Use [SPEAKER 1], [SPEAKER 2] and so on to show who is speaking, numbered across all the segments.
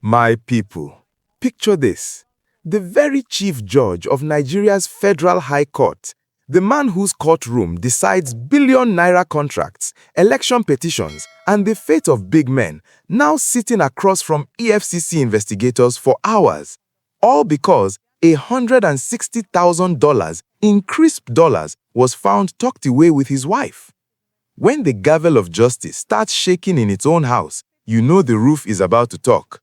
[SPEAKER 1] My people, picture this. The very chief judge of Nigeria's Federal High Court, the man whose courtroom decides billion-naira contracts, election petitions, and the fate of big men, now sitting across from EFCC investigators for hours. All because $160,000 in crisp dollars was found tucked away with his wife. When the gavel of justice starts shaking in its own house, you know the roof is about to talk.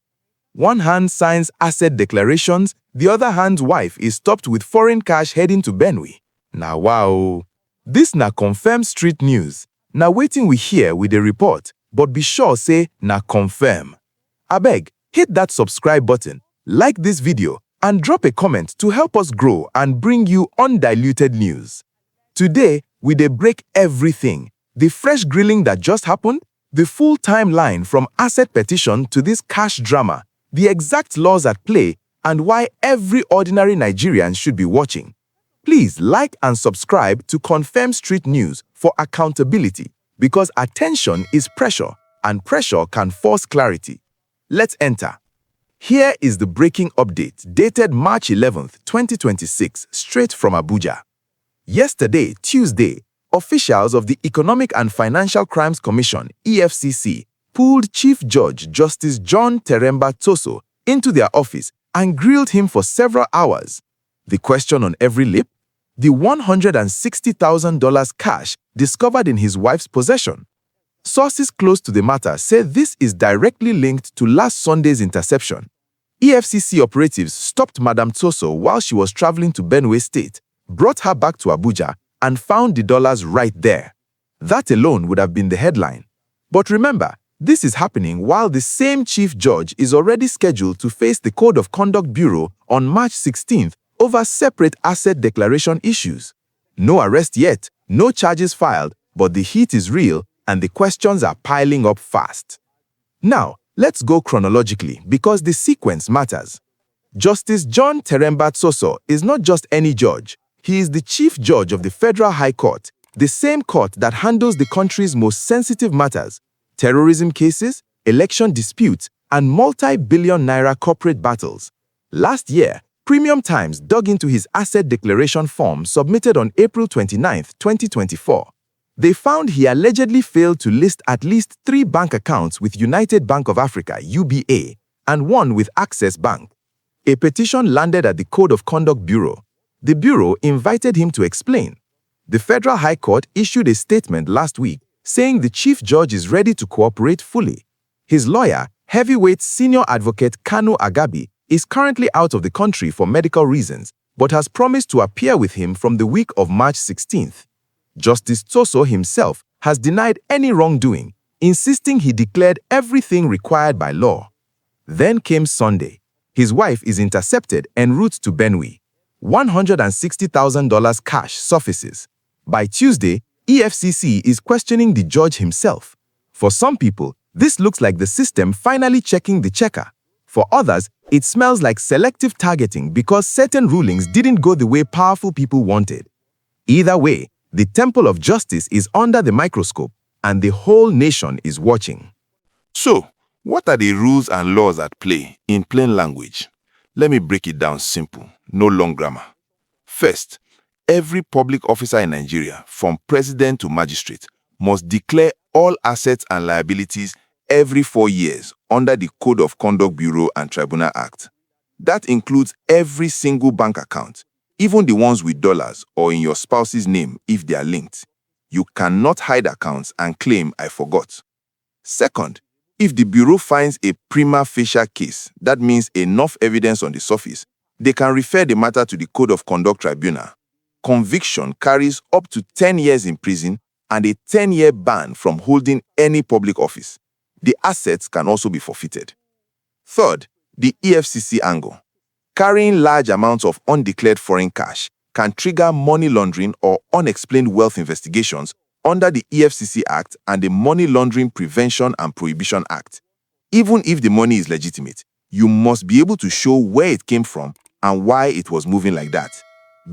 [SPEAKER 1] One hand signs asset declarations, the other hand's wife is stopped with foreign cash heading to Benue. Now wow! This na confirmed street news. Na waiting we hear with the report, but be sure say na confirm. Abeg, hit that subscribe button, like this video, and drop a comment to help us grow and bring you undiluted news. Today, we dey break everything. The fresh grilling that just happened, the full timeline from asset petition to this cash drama, the exact laws at play, and why every ordinary Nigerian should be watching. Please like and subscribe to Confirm Street News for accountability, because attention is pressure, and pressure can force clarity. Let's enter. Here is the breaking update dated March 11th, 2026, straight from Abuja. Yesterday, Tuesday, officials of the Economic and Financial Crimes Commission, EFCC, pulled Chief Judge Justice John Teremba Tsoho into their office and grilled him for several hours. The question on every lip? The $160,000 cash discovered in his wife's possession. Sources close to the matter say this is directly linked to last Sunday's interception. EFCC operatives stopped Madam Tsoho while she was traveling to Benue State, brought her back to Abuja, and found the dollars right there. That alone would have been the headline. But remember, this is happening while the same chief judge is already scheduled to face the Code of Conduct Bureau on March 16th over separate asset declaration issues. No arrest yet, no charges filed, but the heat is real and the questions are piling up fast. Now, let's go chronologically because the sequence matters. Justice John Teremba Tsoho is not just any judge. He is the chief judge of the Federal High Court, the same court that handles the country's most sensitive matters: terrorism cases, election disputes, and multi-billion-naira corporate battles. Last year, Premium Times dug into his asset declaration form submitted on April 29, 2024. They found he allegedly failed to list at least 3 bank accounts with United Bank of Africa (UBA) and 1 with Access Bank. A petition landed at the Code of Conduct Bureau. The Bureau invited him to explain. The Federal High Court issued a statement last week saying the chief judge is ready to cooperate fully. His lawyer, heavyweight senior advocate Kanu Agabi, is currently out of the country for medical reasons, but has promised to appear with him from the week of March 16th. Justice Tsoho himself has denied any wrongdoing, insisting he declared everything required by law. Then came Sunday. His wife is intercepted en route to Benue. $160,000 cash surfaces. By Tuesday, EFCC is questioning the judge himself. For some people, this looks like the system finally checking the checker. For others, it smells like selective targeting because certain rulings didn't go the way powerful people wanted. Either way, the temple of justice is under the microscope, and the whole nation is watching.
[SPEAKER 2] So, what are the rules and laws at play in plain language? Let me break it down simple, no long grammar. First, every public officer in Nigeria, from president to magistrate, must declare all assets and liabilities every 4 years under the Code of Conduct Bureau and Tribunal Act. That includes every single bank account, even the ones with dollars or in your spouse's name if they are linked. You cannot hide accounts and claim "I forgot." Second, if the Bureau finds a prima facie case, that means enough evidence on the surface, they can refer the matter to the Code of Conduct Tribunal. Conviction carries up to 10 years in prison and a 10-year ban from holding any public office. The assets can also be forfeited. Third, the EFCC angle. Carrying large amounts of undeclared foreign cash can trigger money laundering or unexplained wealth investigations under the EFCC Act and the Money Laundering Prevention and Prohibition Act. Even if the money is legitimate, you must be able to show where it came from and why it was moving like that.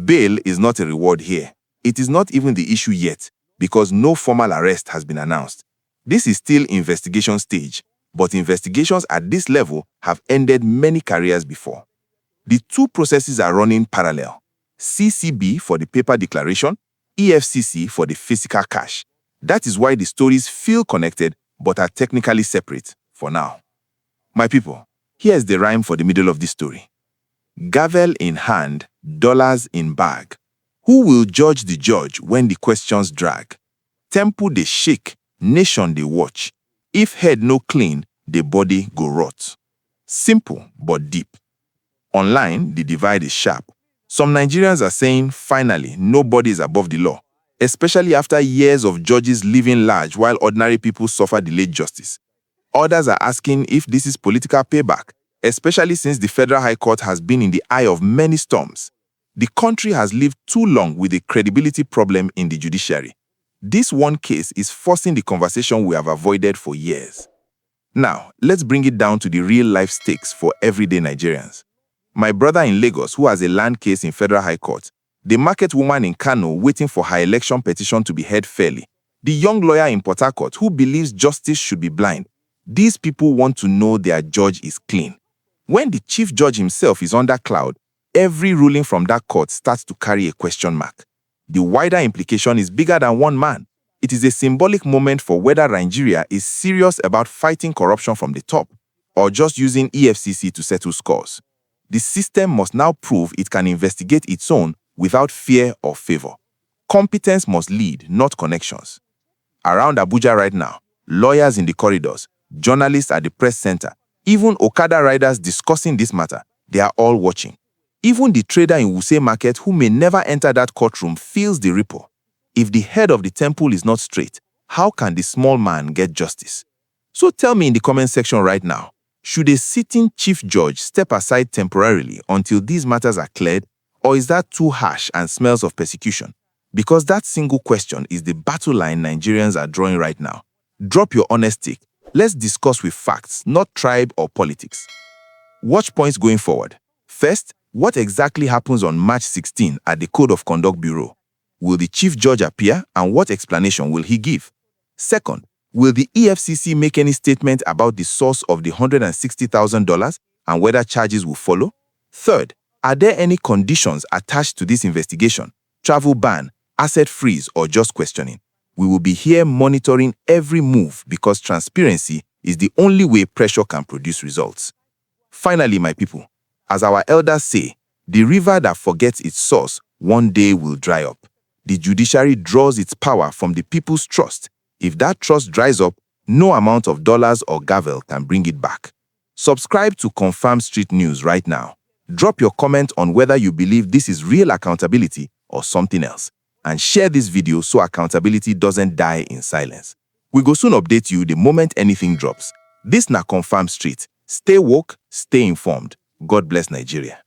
[SPEAKER 2] Bail is not a reward here. It is not even the issue yet, because no formal arrest has been announced. This is still investigation stage, but investigations at this level have ended many careers before. The two processes are running parallel. CCB for the paper declaration, EFCC for the physical cash. That is why the stories feel connected but are technically separate for now. My people, here's the rhyme for the middle of this story. Gavel in hand, dollars in bag. Who will judge the judge when the questions drag? Temple they shake, nation they watch. If head no clean, the body go rot. Simple but deep. Online, the divide is sharp. Some Nigerians are saying, finally, nobody is above the law, especially after years of judges living large while ordinary people suffer delayed justice. Others are asking if this is political payback, especially since the Federal High Court has been in the eye of many storms. The country has lived too long with a credibility problem in the judiciary. This one case is forcing the conversation we have avoided for years. Now, let's bring it down to the real-life stakes for everyday Nigerians. My brother in Lagos, who has a land case in Federal High Court, the market woman in Kano waiting for her election petition to be heard fairly, the young lawyer in Port Harcourt who believes justice should be blind. These people want to know their judge is clean. When the chief judge himself is under cloud, every ruling from that court starts to carry a question mark. The wider implication is bigger than one man. It is a symbolic moment for whether Nigeria is serious about fighting corruption from the top or just using EFCC to settle scores. The system must now prove it can investigate its own without fear or favor. Competence must lead, not connections. Around Abuja right now, lawyers in the corridors, journalists at the press center, even Okada riders discussing this matter, they are all watching. Even the trader in Wuse Market who may never enter that courtroom feels the ripple. If the head of the temple is not straight, how can the small man get justice? So tell me in the comment section right now, should a sitting chief judge step aside temporarily until these matters are cleared, or is that too harsh and smells of persecution? Because that single question is the battle line Nigerians are drawing right now. Drop your honest take. Let's discuss with facts, not tribe or politics. Watch points going forward. First, what exactly happens on March 16 at the Code of Conduct Bureau? Will the chief judge appear, and what explanation will he give? Second, will the EFCC make any statement about the source of the $160,000 and whether charges will follow? Third, are there any conditions attached to this investigation? Travel ban, asset freeze, or just questioning? We will be here monitoring every move because transparency is the only way pressure can produce results. Finally, my people, as our elders say, the river that forgets its source one day will dry up. The judiciary draws its power from the people's trust. If that trust dries up, no amount of dollars or gavel can bring it back. Subscribe to Confirm Street News right now. Drop your comment on whether you believe this is real accountability or something else. And share this video so accountability doesn't die in silence. We go soon update you the moment anything drops. This na Confirm Street. Stay woke, stay informed. God bless Nigeria.